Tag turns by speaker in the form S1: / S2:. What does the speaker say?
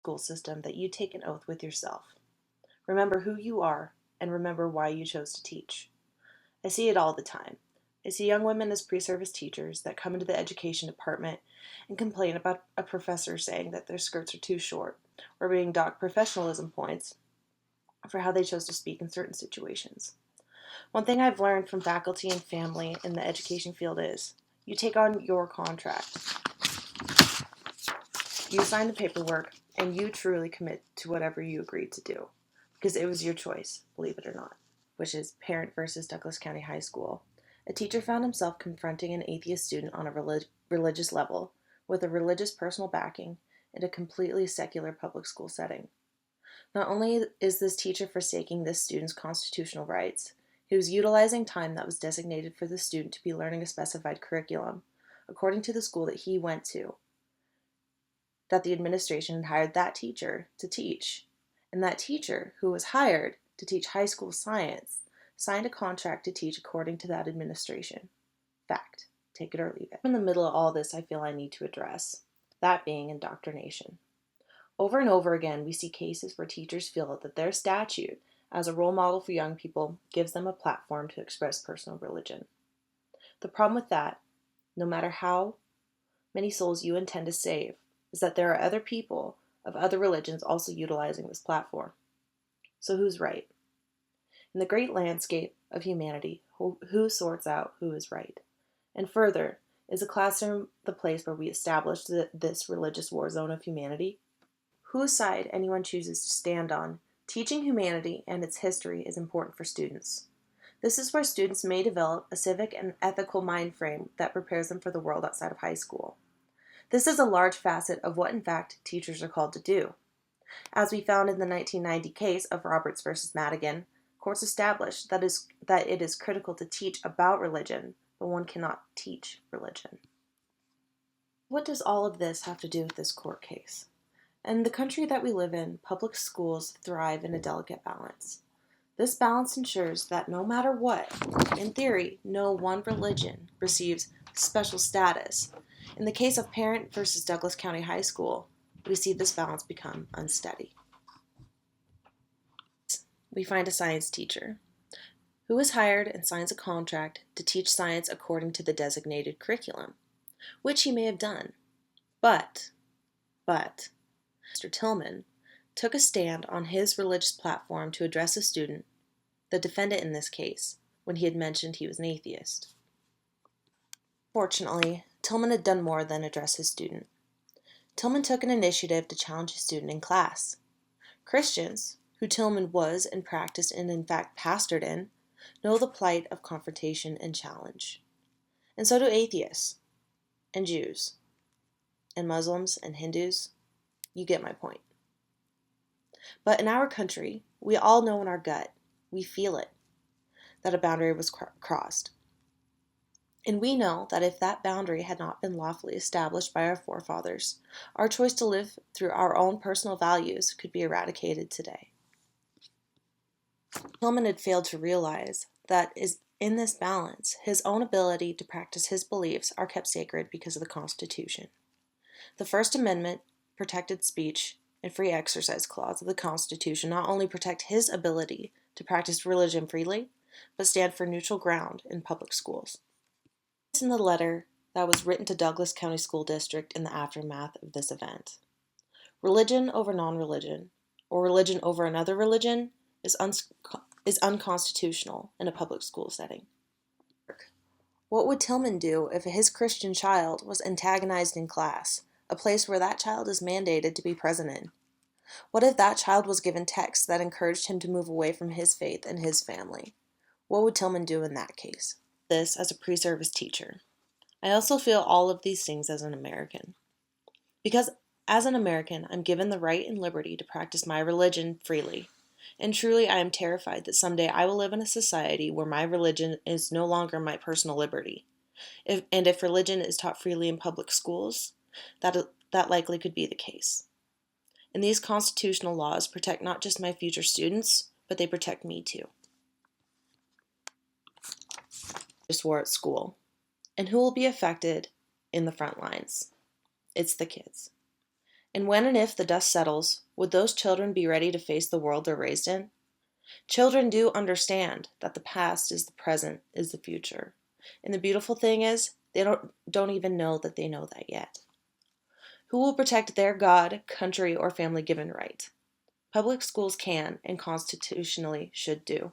S1: school system that you take an oath with yourself. Remember who you are and remember why you chose to teach. I see it all the time. I see young women as pre-service teachers that come into the education department and complain about a professor saying that their skirts are too short or being docked professionalism points for how they chose to speak in certain situations. One thing I've learned from faculty and family in the education field is you take on your contract. You sign the paperwork and you truly commit to whatever you agreed to do because it was your choice, believe it or not, which is Parent versus Douglas County High School. A teacher found himself confronting an atheist student on a religious level with a religious personal backing in a completely secular public school setting. Not only is this teacher forsaking this student's constitutional rights, he was utilizing time that was designated for the student to be learning a specified curriculum, according to the school that he went to, that the administration had hired that teacher to teach. And that teacher, who was hired to teach high school science, signed a contract to teach according to that administration. Fact. Take it or leave it. In the middle of all this, I feel I need to address, that being indoctrination. Over and over again, we see cases where teachers feel that their statute, as a role model for young people, gives them a platform to express personal religion. The problem with that, no matter how many souls you intend to save, is that there are other people of other religions also utilizing this platform. So who's right? In the great landscape of humanity, who sorts out who is right? And further, is a classroom the place where we establish this religious war zone of humanity? Whose side anyone chooses to stand on, teaching humanity and its history is important for students. This is where students may develop a civic and ethical mind frame that prepares them for the world outside of high school. This is a large facet of what, in fact, teachers are called to do. As we found in the 1990 case of Roberts versus Madigan, courts established that it is critical to teach about religion, but one cannot teach religion. What does all of this have to do with this court case? In the country that we live in, public schools thrive in a delicate balance. This balance ensures that no matter what, in theory, no one religion receives special status. In the case of Parent versus Douglas County High School, we see this balance become unsteady. We find a science teacher who is hired and signs a contract to teach science according to the designated curriculum, which he may have done. But, Mr. Tillman took a stand on his religious platform to address a student, the defendant in this case, when he had mentioned he was an atheist. Fortunately, Tillman had done more than address his student. Tillman took an initiative to challenge his student in class. Christians, who Tillman was and practiced and in fact pastored in, know the plight of confrontation and challenge. And so do atheists, and Jews, and Muslims, and Hindus. You get my point. But in our country, we all know in our gut, we feel it, that a boundary was crossed. And we know that if that boundary had not been lawfully established by our forefathers, our choice to live through our own personal values could be eradicated today. Tillman had failed to realize that in this balance, his own ability to practice his beliefs are kept sacred because of the Constitution. The First Amendment, protected speech, and free exercise clause of the Constitution not only protect his ability to practice religion freely, but stand for neutral ground in public schools. In the letter that was written to Douglas County School District in the aftermath of this event. Religion over non-religion, or religion over another religion, is unconstitutional in a public school setting. What would Tillman do if his Christian child was antagonized in class, a place where that child is mandated to be present in? What if that child was given texts that encouraged him to move away from his faith and his family? What would Tillman do in that case? This as a pre-service teacher. I also feel all of these things as an American. Because as an American, I'm given the right and liberty to practice my religion freely. And truly, I am terrified that someday I will live in a society where my religion is no longer my personal liberty. If religion is taught freely in public schools, that likely could be the case. And these constitutional laws protect not just my future students, but they protect me too. Just war at school. And who will be affected in the front lines? It's the kids. And when and if the dust settles, would those children be ready to face the world they're raised in? Children do understand that the past is the present is the future. And the beautiful thing is, they don't even know that they know that yet. Who will protect their God, country, or family given right? Public schools can and constitutionally should do.